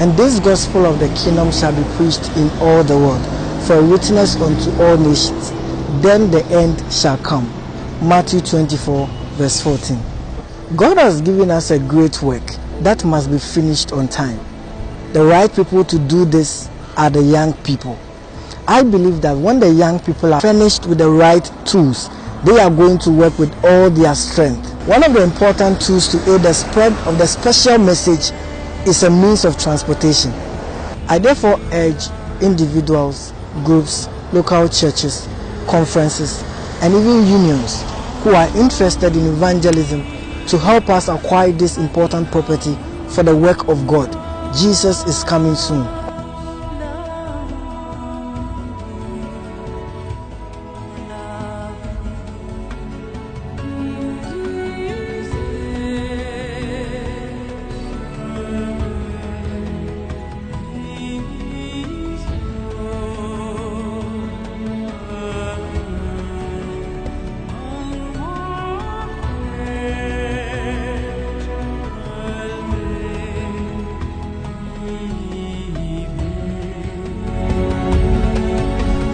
And this gospel of the kingdom shall be preached in all the world, for a witness unto all nations. Then the end shall come. Matthew 24, verse 14. God has given us a great work that must be finished on time. The right people to do this are the young people. I believe that when the young people are finished with the right tools, they are going to work with all their strength. One of the important tools to aid the spread of the special message is a means of transportation. I therefore urge individuals, groups, local churches, conferences, and even unions who are interested in evangelism to help us acquire this important property for the work of God. Jesus is coming soon.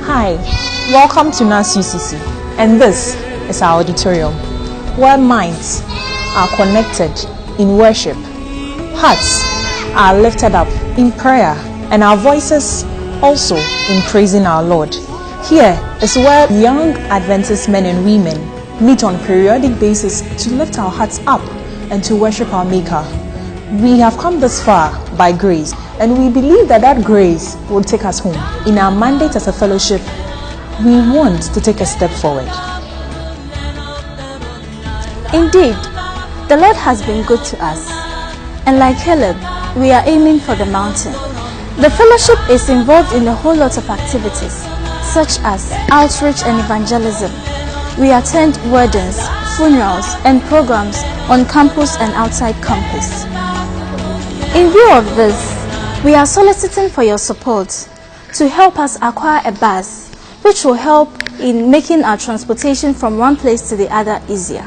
Hi, welcome to Gnaas Ucc, and this is our auditorium, where minds are connected in worship, hearts are lifted up in prayer, and our voices also in praising our Lord. Here is where young Adventist men and women meet on a periodic basis to lift our hearts up and to worship our Maker. We have come this far by grace, and we believe that that grace will take us home. In our mandate as a fellowship, we want to take a step forward. Indeed, the Lord has been good to us, and like Caleb, we are aiming for the mountain. The fellowship is involved in a whole lot of activities, such as outreach and evangelism. We attend weddings, funerals, and programs on campus and outside campus. In view of this, we are soliciting for your support to help us acquire a bus, which will help in making our transportation from one place to the other easier.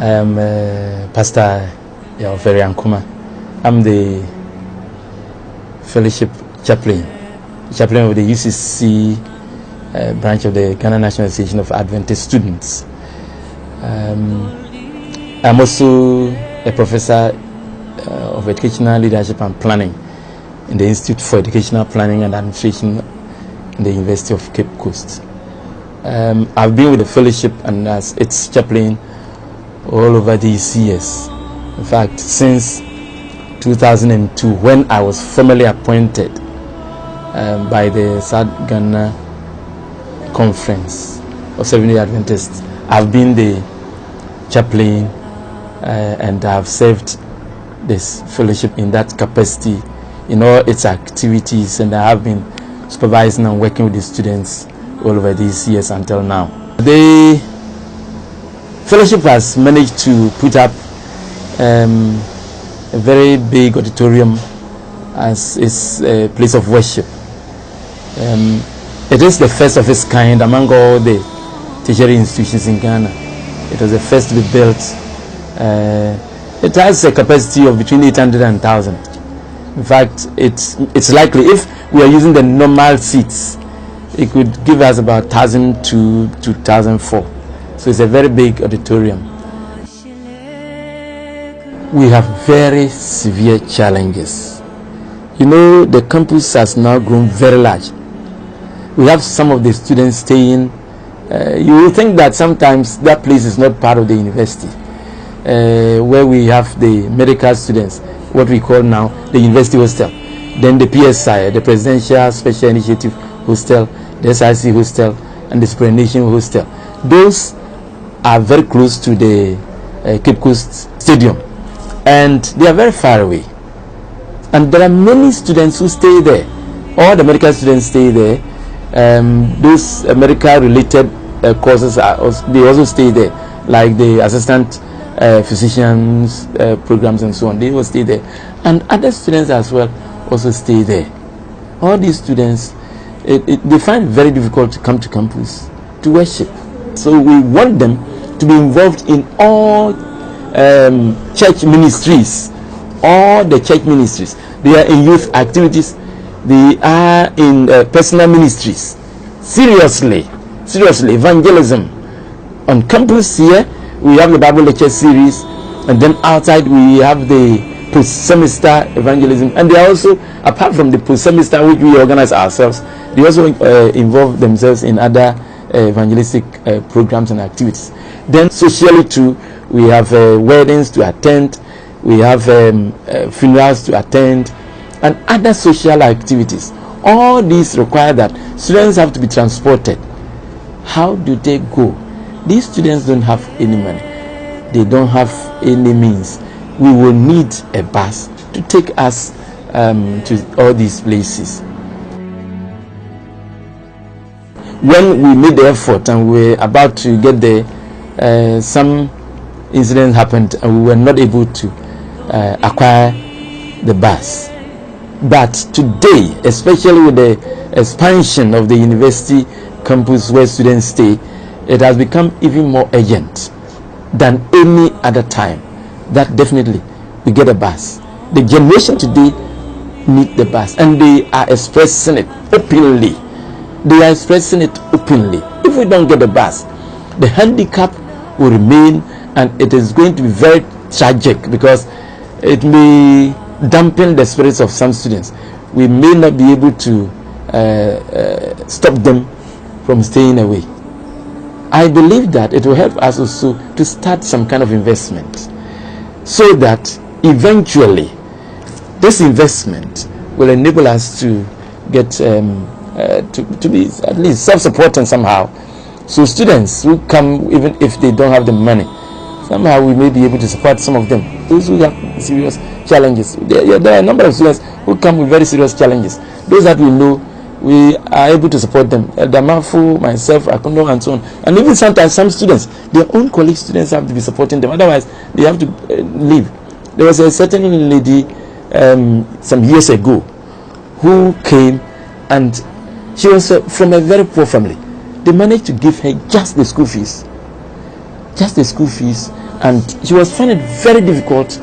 I am Pastor Yawferi Ankuma. I'm the fellowship chaplain of the UCC branch of the Ghana National Association of Adventist Students. I'm also a professor of educational leadership and planning in the Institute for Educational Planning and Administration in the University of Cape Coast. I've been with the fellowship and as its chaplain all over these years. In fact, since 2002, when I was formally appointed by the South Ghana Conference of Seventh-day Adventists, I've been the chaplain and I've served this fellowship in that capacity in all its activities, and I have been supervising and working with the students all over these years until now. The fellowship has managed to put up a very big auditorium as its place of worship. It is the first of its kind among all the tertiary institutions in Ghana. It was the first to be built. It has a capacity of between 800 and 1,000. In fact, it's likely if we are using the normal seats, it could give us about 1,000 to 2,004. So it's a very big auditorium. We have very severe challenges. You know, the campus has now grown very large. We have some of the students staying. You will think that sometimes that place is not part of the university, where we have the medical students, what we call now the university hostel, then the PSI, the Presidential Special Initiative Hostel, the SIC hostel, and the Superannuation hostel. Those are very close to the Cape Coast Stadium, and they are very far away. And there are many students who stay there. All the medical students stay there. Those medical-related courses they also stay there, like the assistant physicians programs and so on. They will stay there, and other students as well also stay there. All these students, they find it very difficult to come to campus to worship. So we want them to be involved in all church ministries. All the church ministries, they are in youth activities, they are in personal ministries. Seriously, evangelism. On campus here, we have the Bible lecture series, and then outside we have the post-semester evangelism. And they are also, apart from the post-semester which we organize ourselves, they also involve themselves in other evangelistic programs and activities. Then socially too, we have weddings to attend, we have funerals to attend, and other social activities. All these require that students have to be transported. How do they go? These students don't have any money, they don't have any means. We will need a bus to take us to all these places. When we made the effort and we were about to get there, some incident happened and we were not able to acquire the bus. But today, especially with the expansion of the university campus where students stay, it has become even more urgent than any other time that definitely we get a bus. The generation today need the bus, and they are expressing it openly. If we don't get the bus, the handicap will remain, and it is going to be very tragic because it may dampen the spirits of some students. We may not be able to stop them from staying away. I believe that it will help us also to start some kind of investment, so that eventually this investment will enable us to get to be at least self-supporting somehow. So students who come, even if they don't have the money, somehow we may be able to support some of them. Those who have serious challenges, there are a number of students who come with very serious challenges. Those that we know, we are able to support them. Damafu, myself, Akundo, and so on. And even sometimes some students, their own colleague students have to be supporting them. Otherwise, they have to leave. There was a certain lady some years ago who came, and she was from a very poor family. They managed to give her just the school fees. And she was finding it very difficult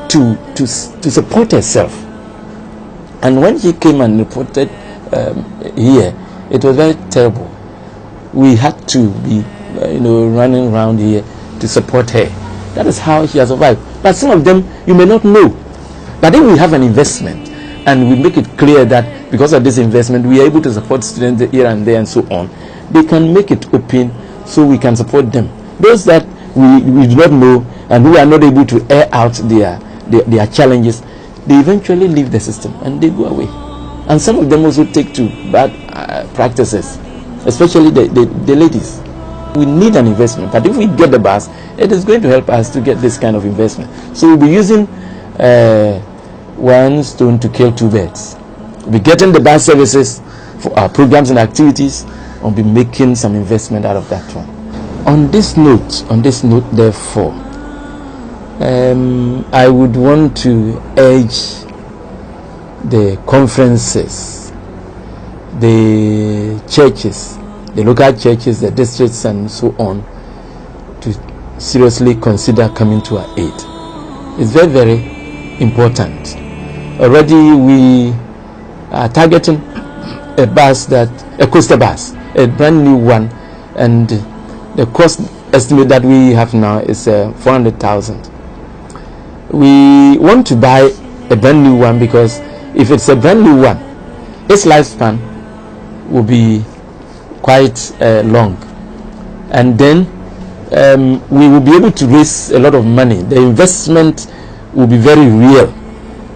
to support herself. And when she came and reported here, it was very terrible. We had to be running around here to support her. That is how she has survived. But some of them you may not know. But if we have an investment and we make it clear that because of this investment we are able to support students here and there and so on, they can make it open so we can support them. Those that we do not know and who are not able to air out their challenges, they eventually leave the system and they go away. And some of them also take to bad practices, especially the ladies. We need an investment, but if we get the bus, it is going to help us to get this kind of investment. So we'll be using one stone to kill two birds. We'll be getting the bus services for our programs and activities, and we'll be making some investment out of that one. On this note, therefore, I would want to urge the conferences, the churches, the local churches, the districts and so on, to seriously consider coming to our aid. It's very, very important. Already we are targeting a coaster bus, a brand new one, and the cost estimate that we have now is 400,000. We want to buy a brand new one because if it's a brand new one, its lifespan will be quite long, and then we will be able to raise a lot of money. The investment will be very real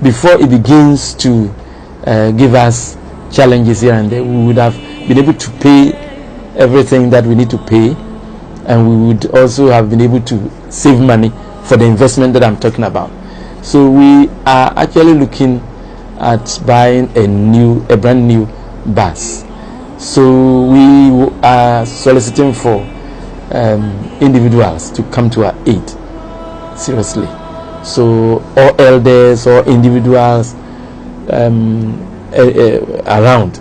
before it begins to give us challenges here and there. We would have been able to pay everything that we need to pay, and we would also have been able to save money for the investment that I'm talking about. So we are actually looking at buying a brand new bus. So we are soliciting for individuals to come to our aid, seriously. So all elders or individuals around,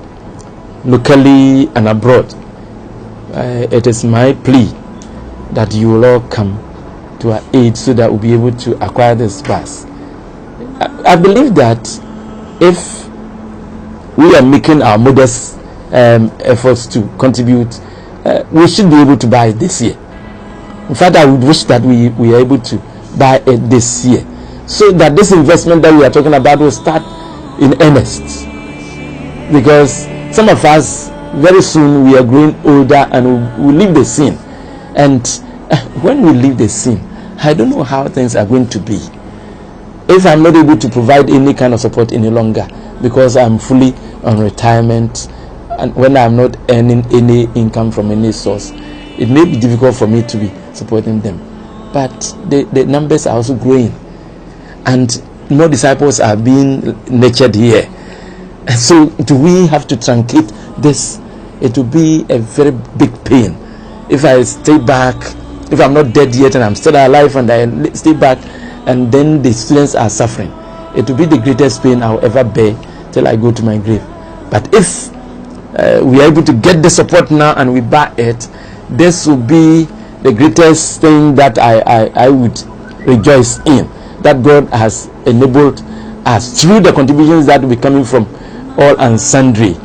locally and abroad, it is my plea that you will all come to our aid so that we'll be able to acquire this bus. I believe that if we are making our modest efforts to contribute, we should be able to buy it this year. In fact, I would wish that we are able to buy it this year, so that this investment that we are talking about will start in earnest. Because some of us, very soon, we are growing older and we leave the scene. And when we leave the scene, I don't know how things are going to be. If I'm not able to provide any kind of support any longer, because I'm fully on retirement, and when I'm not earning any income from any source, it may be difficult for me to be supporting them. But the numbers are also growing, and more disciples are being nurtured here. So do we have to truncate this? It will be a very big pain if I stay back, if I'm not dead yet and I'm still alive and I stay back, and then the students are suffering. It will be the greatest pain I'll ever bear till I go to my grave. But if we are able to get the support now and we buy it, this will be the greatest thing that I would rejoice in, that God has enabled us through the contributions that will be coming from all and sundry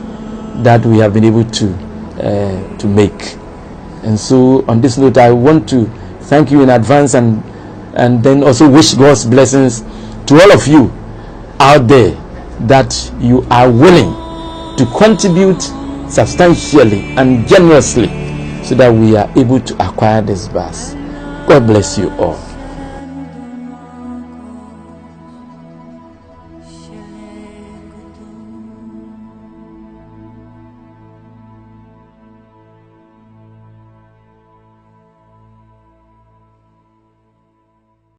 that we have been able to make. And so on this note, I want to thank you in advance and then also wish God's blessings to all of you out there, that you are willing to contribute substantially and generously so that we are able to acquire this bus. God bless you all.